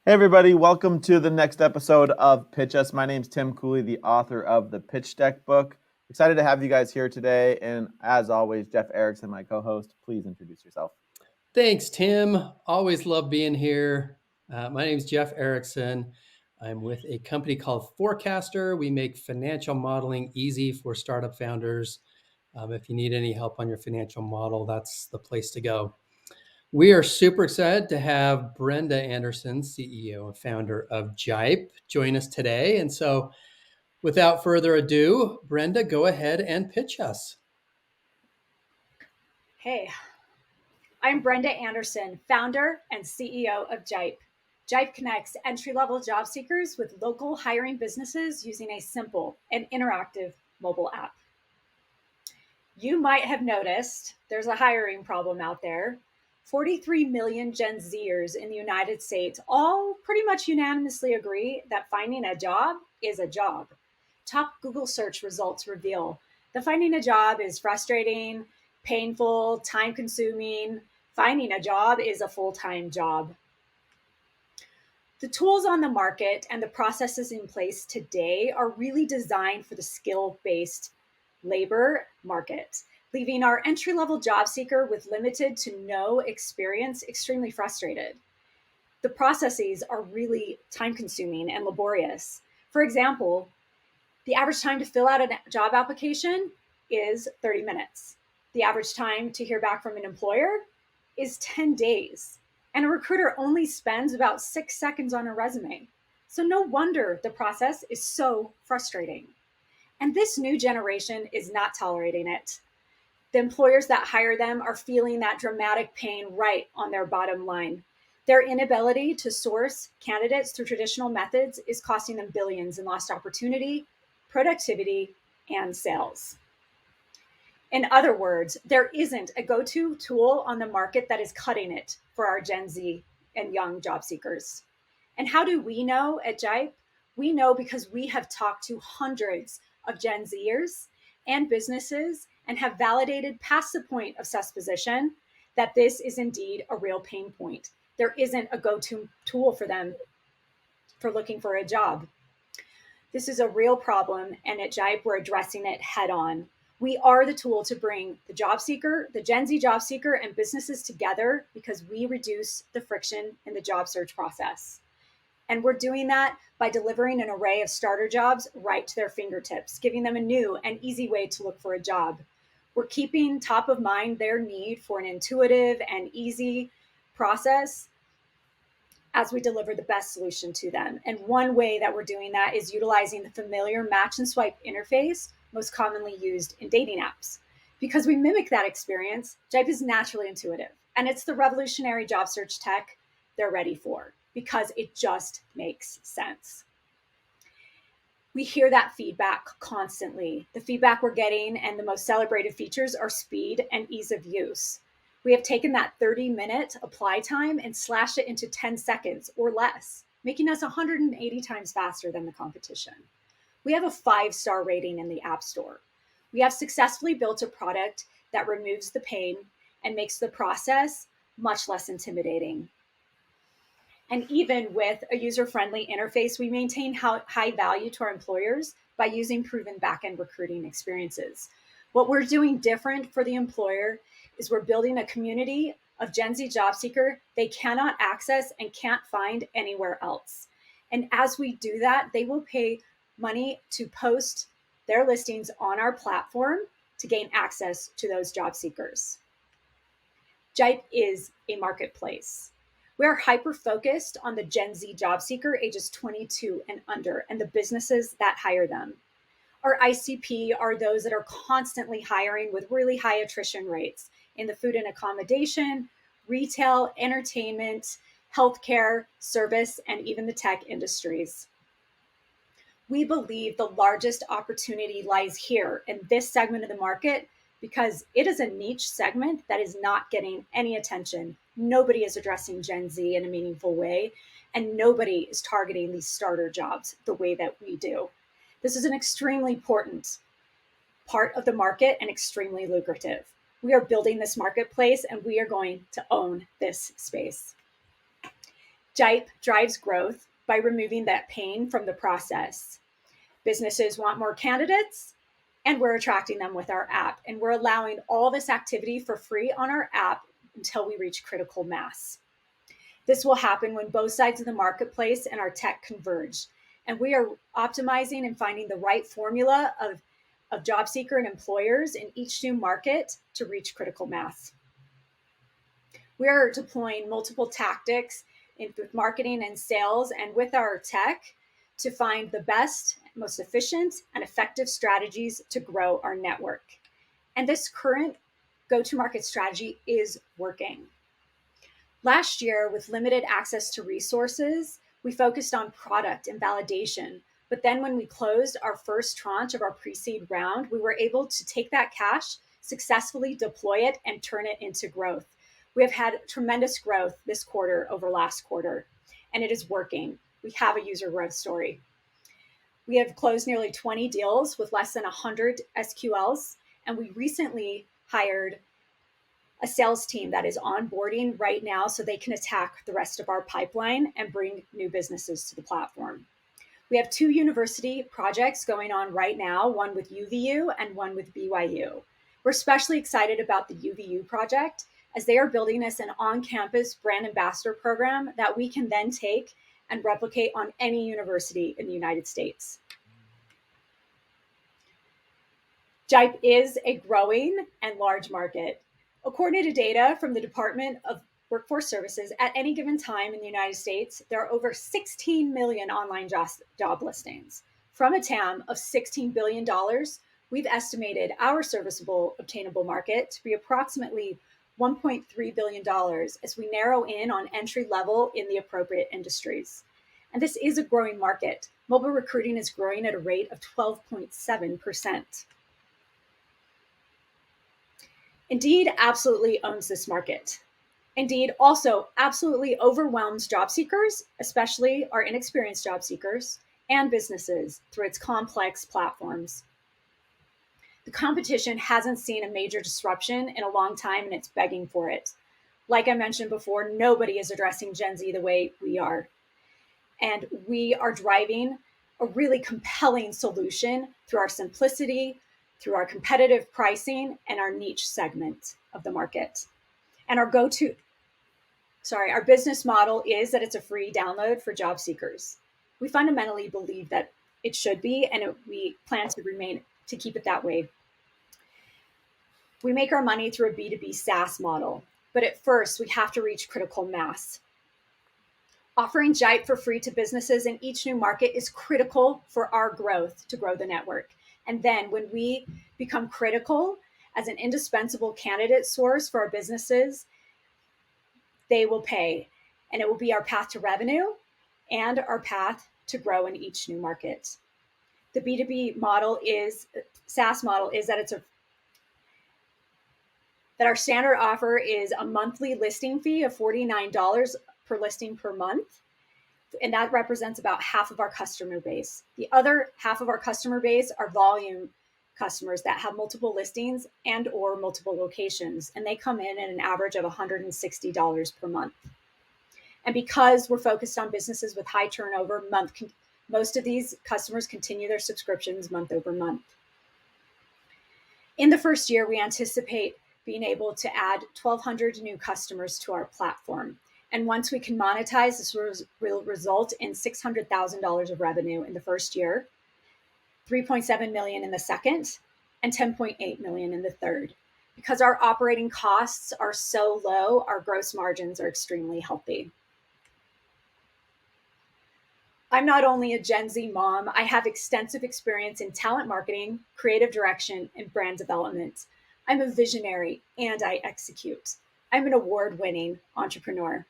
Hey everybody, welcome to the next episode of PitchUs. My name's Tim Cooley, the author of the Pitch Deck book. Excited to have you guys here today. And as always, Jeff Erickson, my co-host, please introduce yourself. Thanks, Tim. Always love being here. My name is Jeff Erickson. I'm with a company called Forecaster. We make financial modeling easy for startup founders. If you need any help on your financial model, that's the place to go. We are super excited to have Brenda Anderson, CEO and founder of Jipe, join us today. And so without further ado, Brenda, go ahead and pitch us. Hey, I'm Brenda Anderson, founder and CEO of Jipe. Jipe connects entry-level job seekers with local hiring businesses using a simple and interactive mobile app. You might have noticed there's a hiring problem out there. 43 million Gen Zers in the United States all pretty much unanimously agree that finding a job is a job. Top Google search results reveal that finding a job is frustrating, painful, time-consuming. Finding a job is a full-time job. The tools on the market and the processes in place today are really designed for the skill-based labor market, leaving our entry-level job seeker with limited to no experience extremely frustrated. The processes are really time-consuming and laborious. For example, the average time to fill out a job application is 30 minutes. The average time to hear back from an employer is 10 days. And a recruiter only spends about 6 seconds on a resume. So no wonder the process is so frustrating. And this new generation is not tolerating it. The employers that hire them are feeling that dramatic pain right on their bottom line. Their inability to source candidates through traditional methods is costing them billions in lost opportunity, productivity, and sales. In other words, there isn't a go-to tool on the market that is cutting it for our Gen Z and young job seekers. And how do we know at Jipe? We know because we have talked to hundreds of Gen Zers and businesses and have validated past the point of supposition that this is indeed a real pain point. There isn't a go-to tool for them for looking for a job. This is a real problem, and at Jipe, we're addressing it head on. We are the tool to bring the job seeker, the Gen Z job seeker, and businesses together because we reduce the friction in the job search process. And we're doing that by delivering an array of starter jobs right to their fingertips, giving them a new and easy way to look for a job. We're keeping top of mind their need for an intuitive and easy process as we deliver the best solution to them. And one way that we're doing that is utilizing the familiar match and swipe interface most commonly used in dating apps. Because we mimic that experience, Jipe is naturally intuitive, and it's the revolutionary job search tech they're ready for because it just makes sense. We hear that feedback constantly. The feedback we're getting and the most celebrated features are speed and ease of use. We have taken that 30-minute apply time and slashed it into 10 seconds or less, making us 180 times faster than the competition. We have a 5-star rating in the App Store. We have successfully built a product that removes the pain and makes the process much less intimidating. And even with a user-friendly interface, we maintain high value to our employers by using proven back-end recruiting experiences. What we're doing different for the employer is we're building a community of Gen Z job seeker they cannot access and can't find anywhere else. And as we do that, they will pay money to post their listings on our platform to gain access to those job seekers. Jipe is a marketplace. We are hyper-focused on the Gen Z job seeker ages 22 and under and the businesses that hire them. Our ICP are those that are constantly hiring with really high attrition rates in the food and accommodation, retail, entertainment, healthcare, service, and even the tech industries. We believe the largest opportunity lies here in this segment of the market because it is a niche segment that is not getting any attention. Nobody is addressing Gen Z in a meaningful way, and nobody is targeting these starter jobs the way that we do. This is an extremely important part of the market and extremely lucrative. We are building this marketplace and we are going to own this space. Jipe drives growth by removing that pain from the process. Businesses want more candidates, and we're attracting them with our app. And we're allowing all this activity for free on our app until we reach critical mass. This will happen when both sides of the marketplace and our tech converge. And we are optimizing and finding the right formula of job seeker and employers in each new market to reach critical mass. We are deploying multiple tactics with marketing and sales and with our tech to find the best, most efficient, and effective strategies to grow our network. And this current go-to-market strategy is working. Last year, with limited access to resources, we focused on product and validation. But then when we closed our first tranche of our pre-seed round, we were able to take that cash, successfully deploy it, and turn it into growth. We have had tremendous growth this quarter over last quarter, and it is working. We have a user growth story. We have closed nearly 20 deals with less than 100 SQLs, and we recently hired a sales team that is onboarding right now so they can attack the rest of our pipeline and bring new businesses to the platform. We have 2 university projects going on right now, one with UVU and one with BYU. We're especially excited about the UVU project as they are building us an on-campus brand ambassador program that we can then take and replicate on any university in the United States. Jipe is a growing and large market. According to data from the Department of Workforce Services, at any given time in the United States, there are over 16 million online job listings. From a TAM of $16 billion, we've estimated our serviceable obtainable market to be approximately $1.3 billion as we narrow in on entry level in the appropriate industries. And this is a growing market. Mobile recruiting is growing at a rate of 12.7%. Indeed absolutely owns this market. Indeed also absolutely overwhelms job seekers, especially our inexperienced job seekers, and businesses through its complex platforms. The competition hasn't seen a major disruption in a long time, and it's begging for it. Like I mentioned before, nobody is addressing Gen Z the way we are. And we are driving a really compelling solution through our simplicity, through our competitive pricing, and our niche segment of the market. And our business model is that it's a free download for job seekers. We fundamentally believe that it should be, and we plan to keep it that way. We make our money through a B2B SaaS model, but at first we have to reach critical mass. Offering Jipe for free to businesses in each new market is critical for our growth to grow the network. And then when we become critical as an indispensable candidate source for our businesses, they will pay. And it will be our path to revenue and our path to grow in each new market. The B2B SaaS model is that that our standard offer is a monthly listing fee of $49 per listing per month. And that represents about half of our customer base. The other half of our customer base are volume customers that have multiple listings and or multiple locations. And they come in at an average of $160 per month. And because we're focused on businesses with high turnover, most of these customers continue their subscriptions month over month. In the first year, we anticipate being able to add 1,200 new customers to our platform. And once we can monetize, this will result in $600,000 of revenue in the first year, $3.7 million in the second, and $10.8 million in the third. Because our operating costs are so low, our gross margins are extremely healthy. I'm not only a Gen Z mom, I have extensive experience in talent marketing, creative direction, and brand development. I'm a visionary and I execute. I'm an award-winning entrepreneur.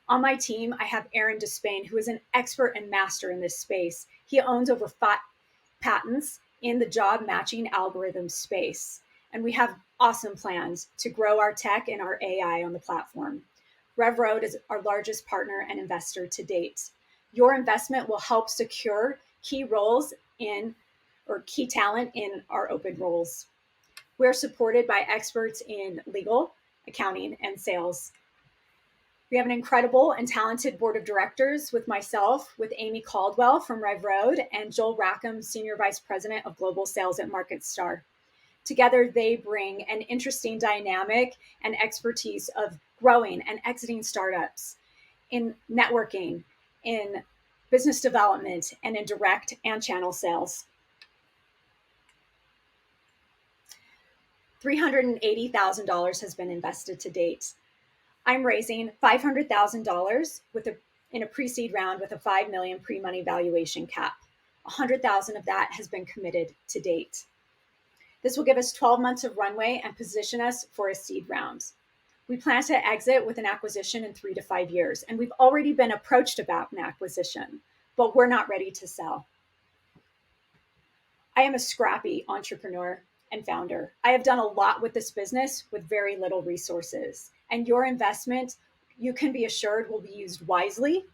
On my team, I have Aaron Despain, who is an expert and master in this space. He owns over 5 patents in the job matching algorithm space. And we have awesome plans to grow our tech and our AI on the platform. RevRoad is our largest partner and investor to date. Your investment will help secure key talent in our open roles. We're supported by experts in legal, accounting, and sales. We have an incredible and talented board of directors with myself, with Amy Caldwell from Rev Road, and Joel Rackham, Senior Vice President of Global Sales at MarketStar. Together, they bring an interesting dynamic and expertise of growing and exiting startups, in networking, in business development, and in direct and channel sales. $380,000 has been invested to date. I'm raising $500,000 in a pre-seed round with a $5 million pre-money valuation cap. $100,000 of that has been committed to date. This will give us 12 months of runway and position us for a seed round. We plan to exit with an acquisition in 3 to 5 years, and we've already been approached about an acquisition, but we're not ready to sell. I am a scrappy entrepreneur and founder. I have done a lot with this business with very little resources, and your investment, you can be assured, will be used wisely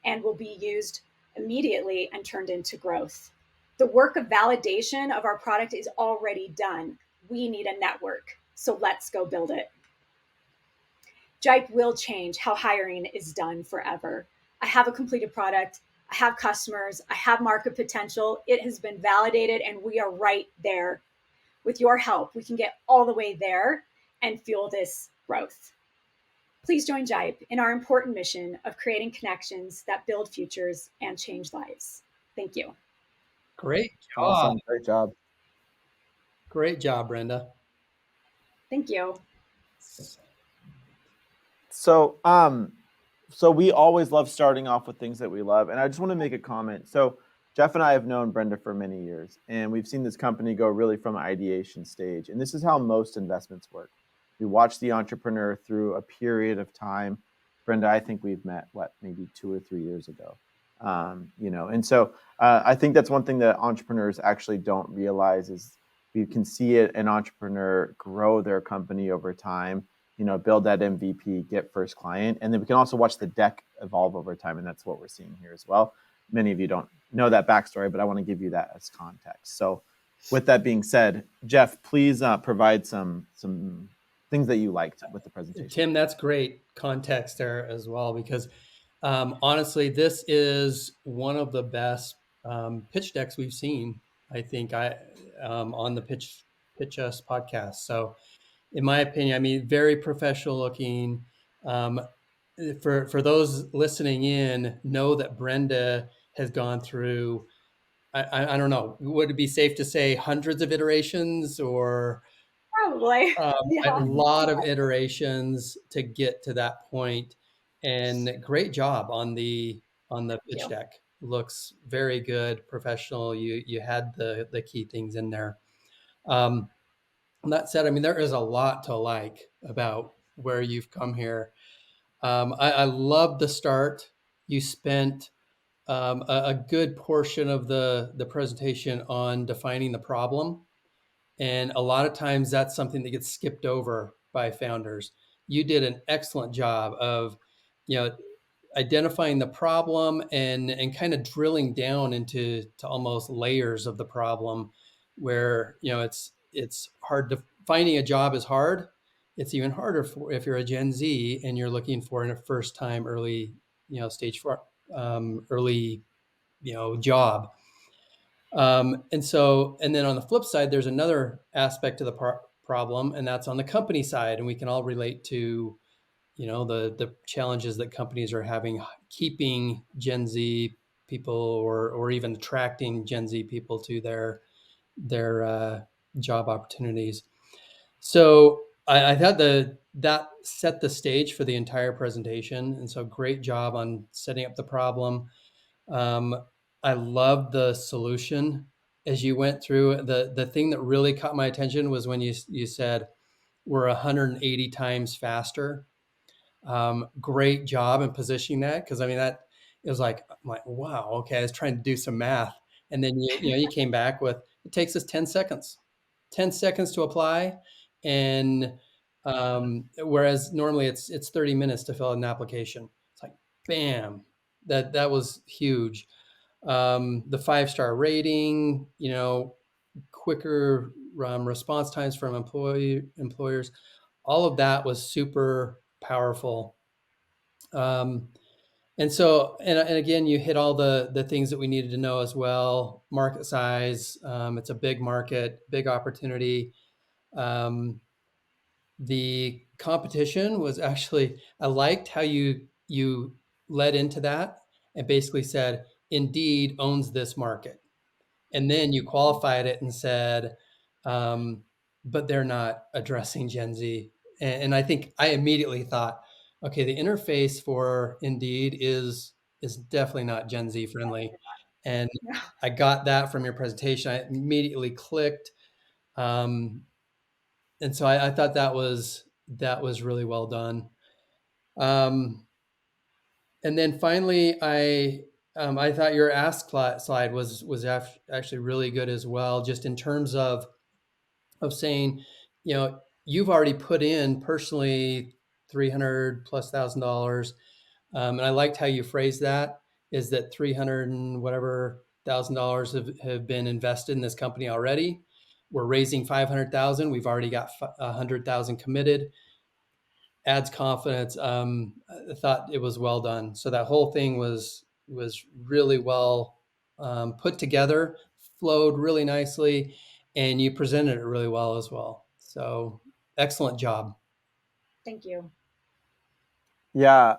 and will be used immediately and turned into growth. The work of validation of our product is already done. We need a network, so let's go build it. Jipe will change how hiring is done forever. I have a completed product. I have customers. I have market potential. It has been validated, and we are right there. With your help, we can get all the way there and fuel this growth. Please join Jipe in our important mission of creating connections that build futures and change lives. Thank you. Great job. Awesome. Great job. Great job, Brenda. Thank you. So, so we always love starting off with things that we love. And I just want to make a comment. So Jeff and I have known Brenda for many years, and we've seen this company go really from ideation stage. And this is how most investments work. We watch the entrepreneur through a period of time. Brenda, I think we've met, maybe 2 or 3 years ago. And so I think that's one thing that entrepreneurs actually don't realize is you can see an entrepreneur grow their company over time, build that MVP, get first client. And then we can also watch the deck evolve over time. And that's what we're seeing here as well. Many of you don't know that backstory, but I want to give you that as context. So with that being said, Jeff, please provide some things that you liked with the presentation. Tim, that's great context there as well, because honestly, this is one of the best pitch decks we've seen, I think, on the PitchUs podcast. So in my opinion, very professional looking. For those listening in, know that Brenda has gone through, I don't know, would it be safe to say hundreds of iterations or Probably. a lot of iterations to get to that point? And great job on the pitch deck. Looks very good, professional. You had the key things in there. That said, there is a lot to like about where you've come here. I love the start. You spent a good portion of the presentation on defining the problem. And a lot of times that's something that gets skipped over by founders. You did an excellent job of, identifying the problem and kind of drilling down into almost layers of the problem where, it's hard to finding a job is hard. It's even harder if you're a Gen Z and you're looking for a first time early, stage for early, job. And then on the flip side, there's another aspect to the problem, and that's on the company side. And we can all relate to, the challenges that companies are having keeping Gen Z people or even attracting Gen Z people to their job opportunities. So I thought that set the stage for the entire presentation. And so great job on setting up the problem. I loved the solution as you went through. The thing that really caught my attention was when you said we're 180 times faster. Great job in positioning that, because that it was like, I'm like, wow, okay. I was trying to do some math, and then you came back with it takes us 10 seconds to apply, and whereas normally it's 30 minutes to fill out an application. It's like, bam, that was huge. The 5-star rating, quicker response times from employers, all of that was super powerful. And so, and again, you hit all the things that we needed to know as well. Market size, it's a big market, big opportunity. The competition was actually, I liked how you led into that and basically said, Indeed owns this market. And then you qualified it and said, but they're not addressing Gen Z. And I think I immediately thought, okay, the interface for Indeed is definitely not Gen Z friendly. And I got that from your presentation. I immediately clicked. And so I thought that was really well done. And then finally, I thought your ask slide was actually really good as well, just in terms of saying, you've already put in personally $300,000+. And I liked how you phrased that, is that 300 and whatever $1,000 have been invested in this company already. We're raising 500,000. We've already got 100,000 committed. Adds confidence. I thought it was well done. So that whole thing was really well put together, flowed really nicely, and you presented it really well as well. So excellent job. Thank you. Yeah,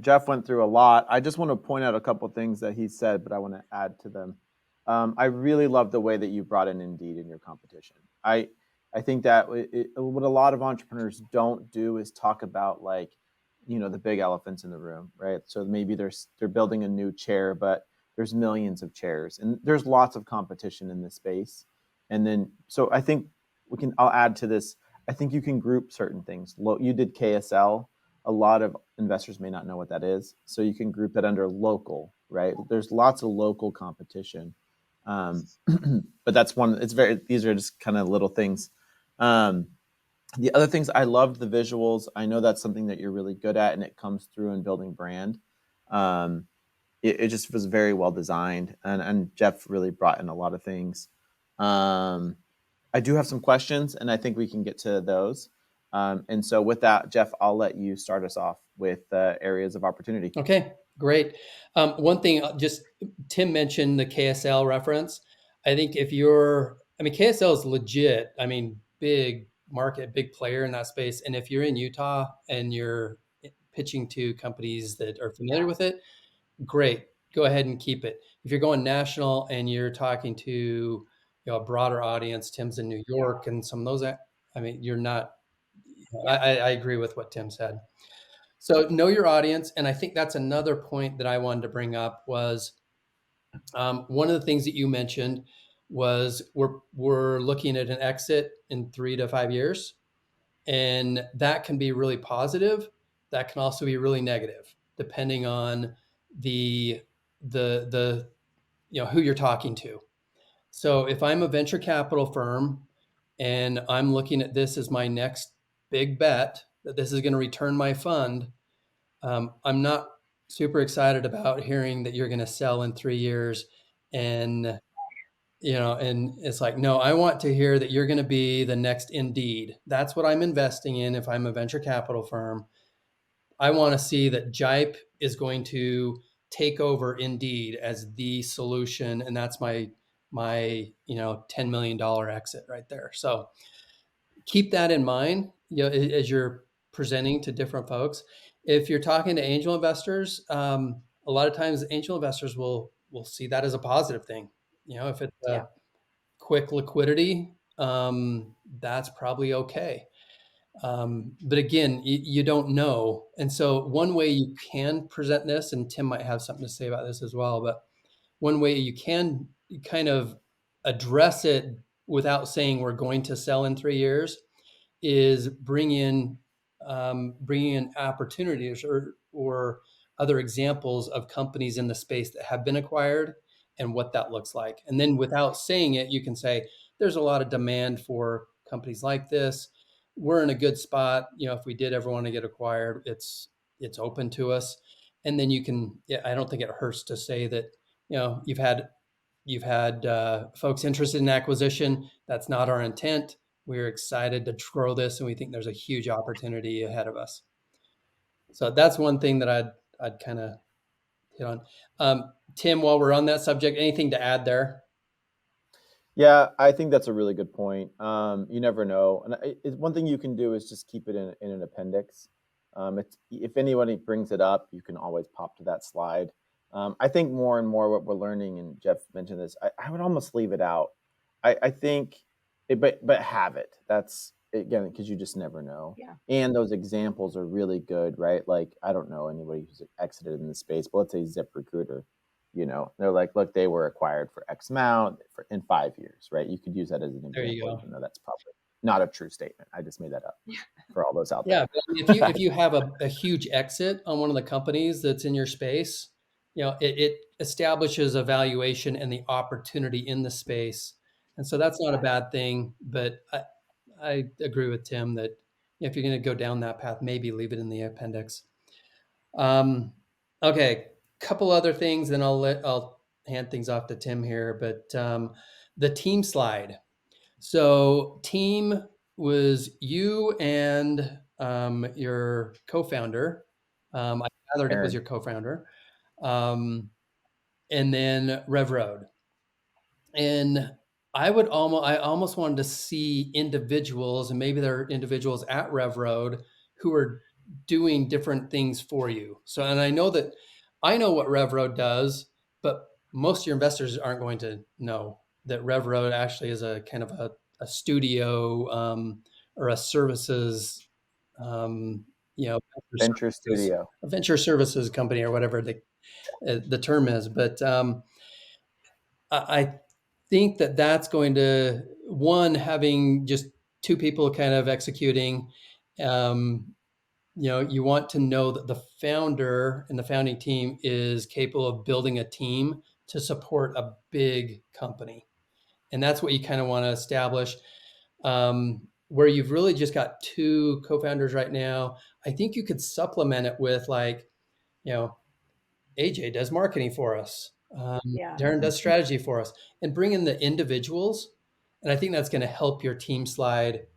Jeff went through a lot. I just want to point out a couple of things that he said, but I want to add to them. I really love the way that you brought in Indeed in your competition. I think that what a lot of entrepreneurs don't do is talk about, like, the big elephants in the room, right? So maybe they're building a new chair, but there's millions of chairs, and there's lots of competition in this space. And then, so I think I'll add to this. I think you can group certain things. You did KSL. A lot of investors may not know what that is. So you can group it under local, right? There's lots of local competition. But that's one, these are just kind of little things. The other things, I loved the visuals. I know that's something that you're really good at, and it comes through in building brand. It just was very well designed, and Jeff really brought in a lot of things. I do have some questions, and I think we can get to those. And so with that, Jeff, I'll let you start us off with areas of opportunity. Okay, great. One thing, just Tim mentioned the KSL reference. I think KSL is legit. I mean, big market, big player in that space. And if you're in Utah and you're pitching to companies that are familiar with it, great. Go ahead and keep it. If you're going national and you're talking to a broader audience, Tim's in New York and some of those, you're not. I agree with what Tim said. So know your audience. And I think that's another point that I wanted to bring up was one of the things that you mentioned was we're looking at an exit in 3 to 5 years. And that can be really positive. That can also be really negative, depending on the who you're talking to. So if I'm a venture capital firm and I'm looking at this as my next big bet, that this is going to return my fund, I'm not super excited about hearing that you're going to sell in 3 years. And, and it's like, no, I want to hear that you're going to be the next Indeed. That's what I'm investing in. If I'm a venture capital firm, I want to see that Jipe is going to take over Indeed as the solution. And that's my $10 million exit right there. So keep that in mind, as you're presenting to different folks. If you're talking to angel investors, a lot of times angel investors will see that as a positive thing. If it's a quick liquidity, that's probably okay. But again, you don't know. And so one way you can present this, and Tim might have something to say about this as well, but one way you can kind of address it without saying we're going to sell in 3 years is bringing in opportunities or other examples of companies in the space that have been acquired and what that looks like. And then without saying it, you can say, there's a lot of demand for companies like this. We're in a good spot. If we did ever want to get acquired, it's open to us. And then you can, I don't think it hurts to say that, you've had folks interested in acquisition. That's not our intent. We're excited to grow this, and we think there's a huge opportunity ahead of us. So that's one thing that I'd kind of hit on. Tim, while we're on that subject, anything to add there? Yeah, I think that's a really good point. You never know, and one thing you can do is just keep it in an appendix. If anybody brings it up, you can always pop to that slide. I think more and more what we're learning, and Jeff mentioned this, I would almost leave it out. I think, but have it. That's again because you just never know. Yeah. And those examples are really good, right? Like I don't know anybody who's exited in the space, but let's say ZipRecruiter. They're like, look, they were acquired for X amount in 5 years, right? You could use that as an There you example, go. even though that's probably not a true statement. I just made that up for all those out Yeah, there. but if you have a huge exit on one of the companies that's in your space, it establishes a valuation and the opportunity in the space, and so that's not a bad thing. But I agree with Tim that if you're going to go down that path, maybe leave it in the appendix. Okay, couple other things, then I'll hand things off to Tim here. But the team slide. So team was you and your co-founder. I gathered it was Aaron, your co-founder, and then Rev Road. And I almost wanted to see individuals, and maybe there are individuals at Rev Road who are doing different things for you. So, and I know what Rev Road does, but most of your investors aren't going to know that Rev Road actually is a kind of a studio or a services, um, Venture Studio. a venture services company or whatever the term is. But I think that that's going to having just two people kind of executing. You want to know that the founder and the founding team is capable of building a team to support a big company, and that's what you kind of want to establish. Where you've really just got two co-founders right now, I think you could supplement it with AJ does marketing for us. Darren does strategy for us, and bring in the individuals. And I think that's going to help your team slide.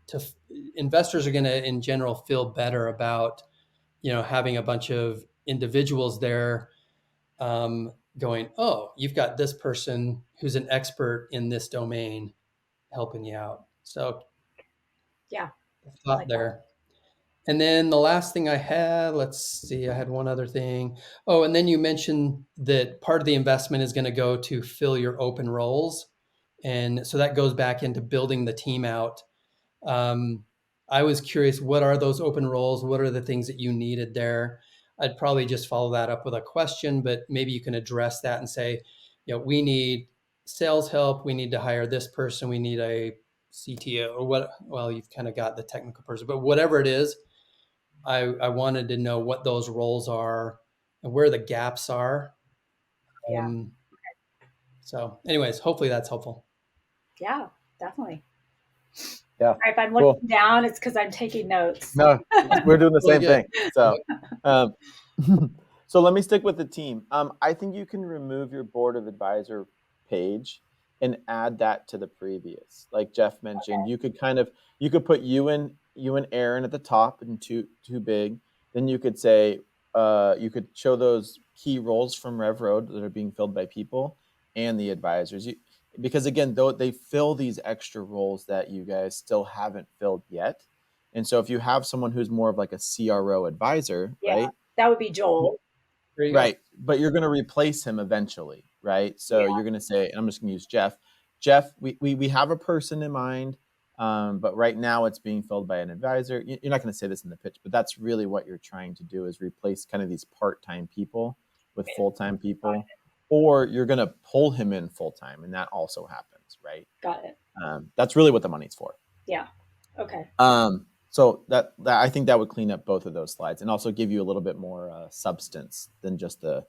Investors are going to, in general, feel better about having a bunch of individuals there, going, oh, you've got this person who's an expert in this domain helping you out. So Yeah, thought like there. And then the last thing I had, let's see, I had one other thing. Oh, and then you mentioned that part of the investment is going to go to fill your open roles. And so that goes back into building the team out. I was curious, what are those open roles? What are the things that you needed there? I'd probably just follow that up with a question, but maybe you can address that and say, we need sales help. We need to hire this person. We need a CTO or what? Well, you've kind of got the technical person, but whatever it is, I wanted to know what those roles are and where the gaps are. Yeah. So anyways, hopefully that's helpful. Yeah, definitely. Yeah. All right, if I'm looking down, it's because I'm taking notes. No, we're doing the Really same good. thing. So, so let me stick with the team. I think you can remove your board of advisor page and add that to the previous. Like Jeff mentioned, you could put you and Aaron at the top and too big. Then you could say you could show those key roles from Rev Road that are being filled by people and the advisors. Because again, though they fill these extra roles that you guys still haven't filled yet. And so if you have someone who's more of like a CRO advisor, right? That would be Joel. Right. But you're going to replace him eventually, right? So you're going to say, and I'm just going to use Jeff. Jeff, we have a person in mind, but right now it's being filled by an advisor. You're not going to say this in the pitch, but that's really what you're trying to do is replace kind of these part-time people with full-time people, or you're going to pull him in full-time, and that also happens, right? Got it. That's really what the money's for. Yeah. Okay. So that I think that would clean up both of those slides and also give you a little bit more substance than just the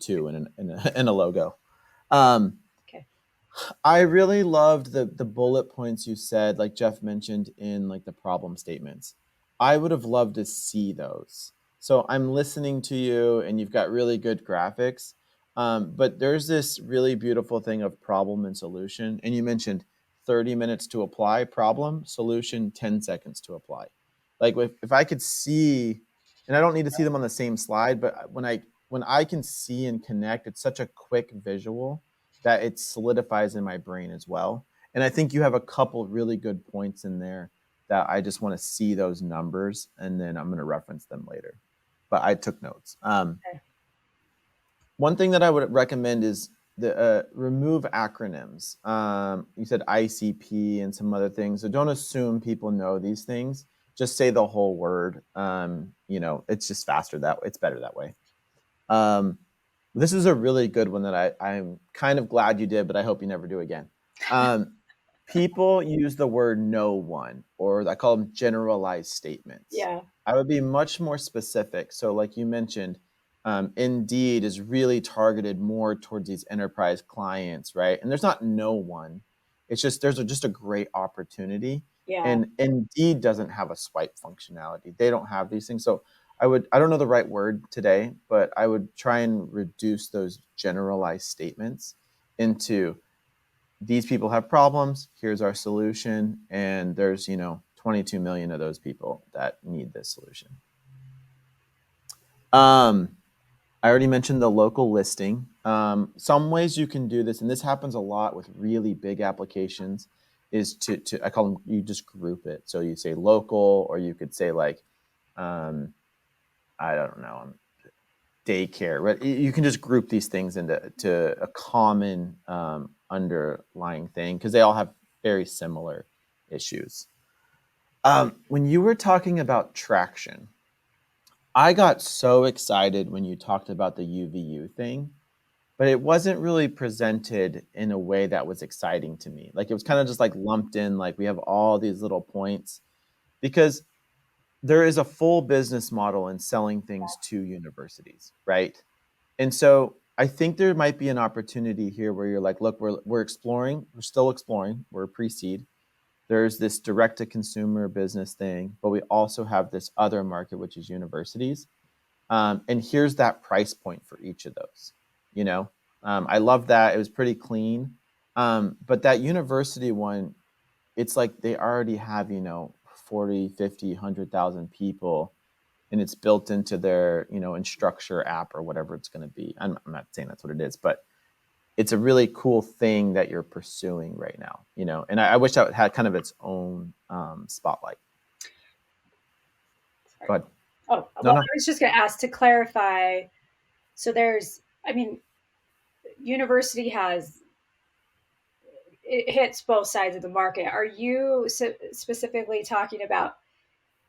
two in a logo. Okay. I really loved the bullet points you said, like Jeff mentioned in like the problem statements. I would have loved to see those. So I'm listening to you, and you've got really good graphics, but there's this really beautiful thing of problem and solution, and you mentioned 30 minutes to apply, problem, solution, 10 seconds to apply. Like if I could see and I don't need to see them on the same slide, but when I can see and connect, it's such a quick visual that it solidifies in my brain as well. And I think you have a couple really good points in there that I just want to see those numbers, and then I'm going to reference them later. But I took notes. Okay. One thing that I would recommend is the remove acronyms. You said ICP and some other things, so don't assume people know these things. Just say the whole word. It's just faster that way. It's better that way. This is a really good one that I'm kind of glad you did, but I hope you never do again. People use the word no one, or I call them generalized statements. Yeah. I would be much more specific. So like you mentioned, Indeed is really targeted more towards these enterprise clients, right? And there's not no one. It's just there's just a great opportunity. Yeah. And Indeed doesn't have a swipe functionality. They don't have these things. So I don't know the right word today, but I would try and reduce those generalized statements into these people have problems. Here's our solution. And there's, 22 million of those people that need this solution. I already mentioned the local listing. Some ways you can do this, and this happens a lot with really big applications, is to I call them, you just group it. So you say local, or you could say like, I don't know, daycare, right? You can just group these things into a common underlying thing because they all have very similar issues. When you were talking about traction, I got so excited when you talked about the UVU thing, but it wasn't really presented in a way that was exciting to me. Like it was kind of just like lumped in, like we have all these little points, because there is a full business model in selling things to universities, right? And so I think there might be an opportunity here where you're like, look, we're exploring, we're still exploring, we're pre-seed. There's this direct to consumer business thing, but we also have this other market, which is universities. And here's that price point for each of those. I love that. It was pretty clean. But that university one, it's like they already have, 40, 50, 100,000 people, and it's built into their, Instructure app or whatever it's going to be. I'm not saying that's what it is, but it's a really cool thing that you're pursuing right now, and I wish that had kind of its own spotlight. Sorry. Go ahead. Oh, No. I was just going to ask to clarify. So university it hits both sides of the market. Are you specifically talking about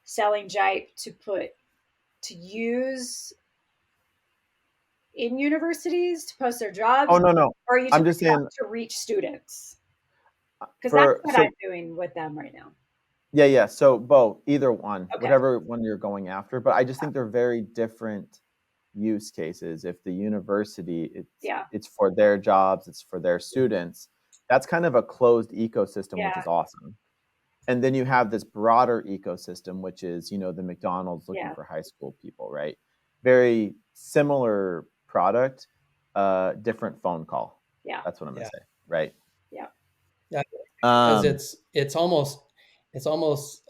selling Jipe to use in universities to post their jobs? Oh, no. Or are you I'm just saying to reach students? Because that's what I'm doing with them right now. Yeah. So both, either one, Okay. whatever one you're going after. But I just think they're very different use cases. If the university, it's for their jobs, it's for their students. That's kind of a closed ecosystem, which is awesome. And then you have this broader ecosystem, which is, the McDonald's looking for high school people, right? Very similar product, different phone call. Yeah. That's what I'm going to say, right? Yeah. Yeah. Because it's almost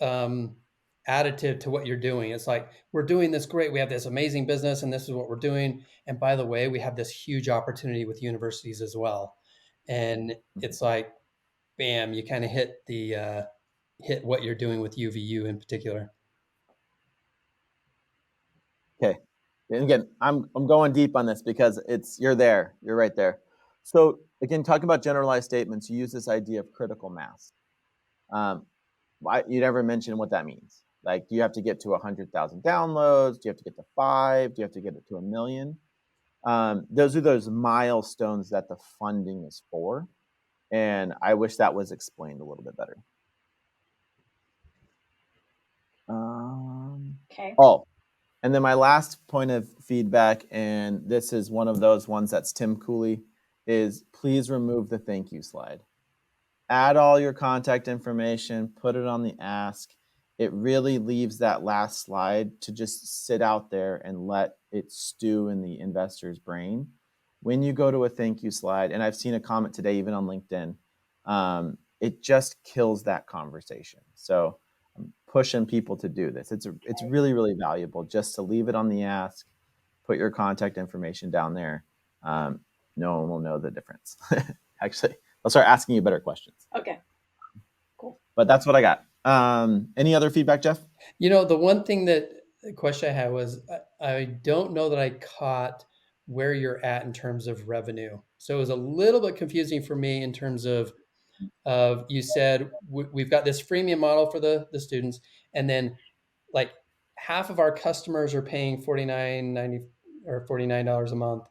additive to what you're doing. It's like, we're doing this great. We have this amazing business and this is what we're doing. And by the way, we have this huge opportunity with universities as well. And it's like, bam, you kind of hit what you're doing with UVU in particular. Okay. And again, I'm going deep on this because you're right there. So again, talking about generalized statements, you use this idea of critical mass. You never mention what that means. Like, do you have to get to 100,000 downloads? Do you have to get to 5? Do you have to get it to 1 million? Those are those milestones that the funding is for. And I wish that was explained a little bit better. Okay. Oh, and then my last point of feedback, and this is one of those ones that's Tim Cooley, is please remove the thank you slide. Add all your contact information, put it on the ask. It really leaves that last slide to just sit out there and let it stew in the investor's brain. When you go to a thank you slide, and I've seen a comment today, even on LinkedIn, it just kills that conversation. So pushing people to do this. It's really, really valuable just to leave it on the ask, put your contact information down there. No one will know the difference. Actually, I'll start asking you better questions. Okay, cool. But that's what I got. Any other feedback, Jeff? The one thing the question I had was, I don't know that I caught where you're at in terms of revenue. So it was a little bit confusing for me in terms of you said we've got this freemium model for the students, and then like half of our customers are paying $49.90 or $49 a month,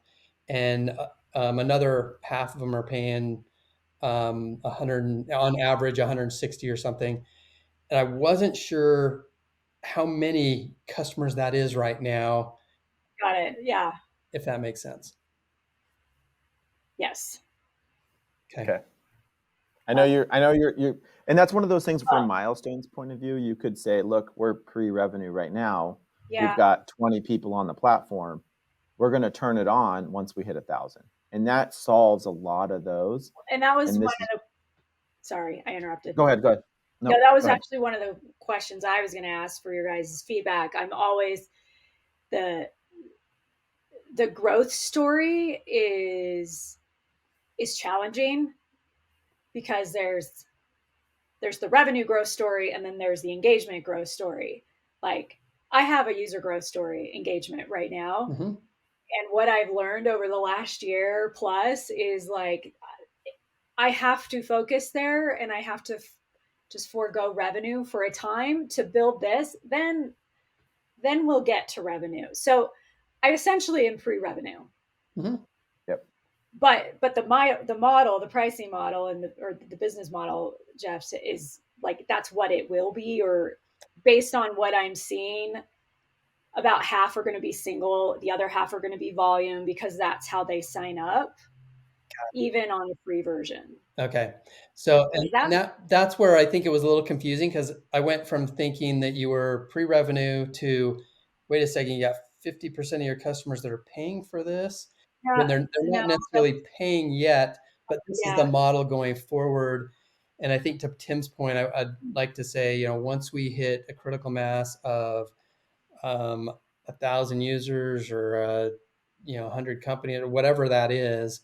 and another half of them are paying 100 on average 160 or something. And I wasn't sure how many customers that is right now. Got it. Yeah. If that makes sense. Yes. Okay. I know you're, and that's one of those things from Milestone's point of view. You could say, look, we're pre-revenue right now. Yeah. We've got 20 people on the platform. We're going to turn it on once we hit 1,000. And that solves a lot of those. And that was one of the, sorry, I interrupted. Go ahead. No, that was actually one of the questions I was going to ask for your guys' feedback. I'm always, the growth story is challenging, because there's the revenue growth story, and then there's the engagement growth story. Like, I have a user growth story engagement right now. Mm-hmm. And what I've learned over the last year plus is, like, I have to focus there, and I have to just forego revenue for a time to build this. Then we'll get to revenue. So I essentially am pre-revenue. Mm-hmm. Yep. But the model, the pricing model, and the business model, Jeff, is like, that's what it will be, or based on what I'm seeing, about half are going to be single, the other half are going to be volume, because that's how they sign up, even on the free version. Okay. So and that's where I think it was a little confusing, because I went from thinking that you were pre-revenue to, wait a second, you got 50% of your customers that are paying for this. And they're not necessarily paying yet, but this is the model going forward. And I think, to Tim's point, I'd like to say, once we hit a critical mass of 1,000 users, or 100 companies, or whatever that is,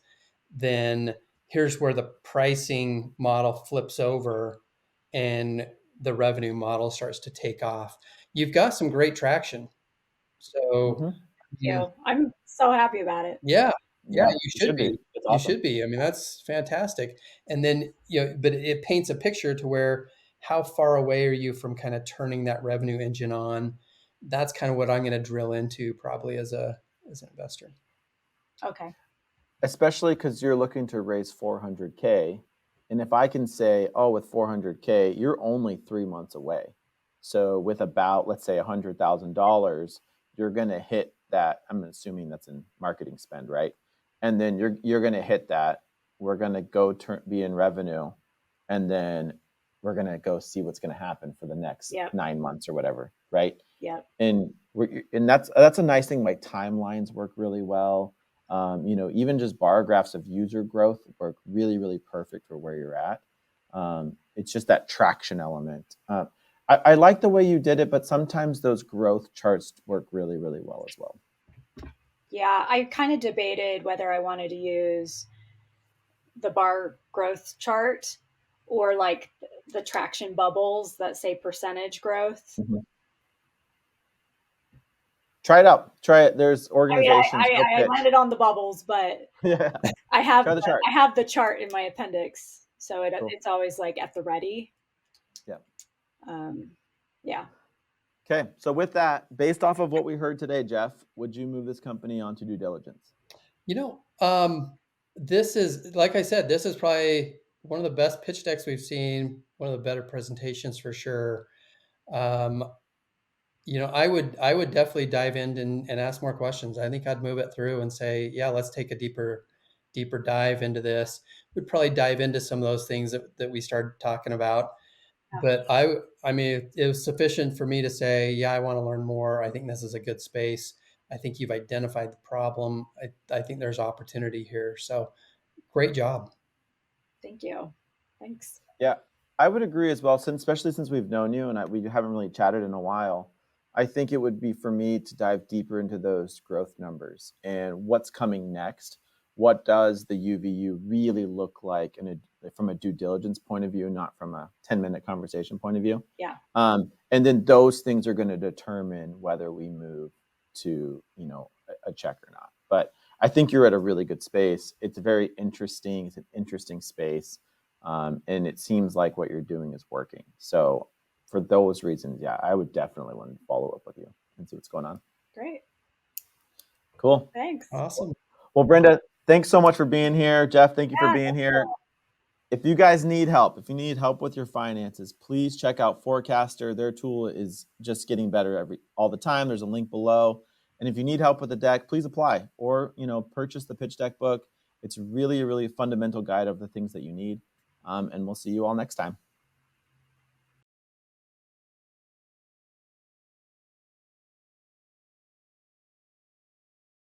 then here's where the pricing model flips over and the revenue model starts to take off. You've got some great traction. So I'm so happy about it. Yeah, you should be. Awesome. You should be. I mean, that's fantastic. And then, but it paints a picture to where, how far away are you from kind of turning that revenue engine on? That's kind of what I'm going to drill into, probably, as an investor. Okay. Especially because you're looking to raise 400K. And if I can say, with 400K, you're only 3 months away. So with about, let's say, $100,000, you're going to hit that. I'm assuming that's in marketing spend, right? And then you're going to hit that. We're going to go be in revenue, and then we're going to go see what's going to happen for the next 9 months or whatever, right? Yeah. And that's a nice thing. My timelines work really well. Even just bar graphs of user growth work really, really perfect for where you're at. It's just that traction element. I like the way you did it, but sometimes those growth charts work really, really well as well. Yeah, I kind of debated whether I wanted to use the bar growth chart, or like the traction bubbles that say percentage growth. Mm-hmm. Try it out. Try it. There's organizations. I landed on the bubbles, but yeah. I have the chart in my appendix, so it's always like at the ready. Yeah. Yeah. Okay. So with that, based off of what we heard today, Jeff, would you move this company onto due diligence? This is, like I said, this is probably one of the best pitch decks we've seen, one of the better presentations for sure. I would definitely dive in and ask more questions. I think I'd move it through and say, yeah, let's take a deeper dive into this. We'd probably dive into some of those things that we started talking about. But I mean, it was sufficient for me to say, yeah, I want to learn more. I think this is a good space. I think you've identified the problem. I think there's opportunity here. So great job. Thank you. Thanks. Yeah. I would agree as well, especially since we've known you and we haven't really chatted in a while. I think it would be for me to dive deeper into those growth numbers and what's coming next. What does the UVU really look like from a due diligence point of view, not from a 10-minute conversation point of view? Yeah. And then those things are going to determine whether we move to, a check or not. But I think you're at a really good space. It's very interesting. It's an interesting space. And it seems like what you're doing is working. So for those reasons, yeah, I would definitely want to follow up with you and see what's going on. Great. Cool. Thanks. Awesome. Well, Brenda, thanks so much for being here. Jeff, thank you for being here. If you guys need help, if you need help with your finances, please check out Forecaster. Their tool is just getting better all the time. There's a link below. And if you need help with the deck, please apply or, purchase the pitch deck book. It's really a really fundamental guide of the things that you need. And we'll see you all next time.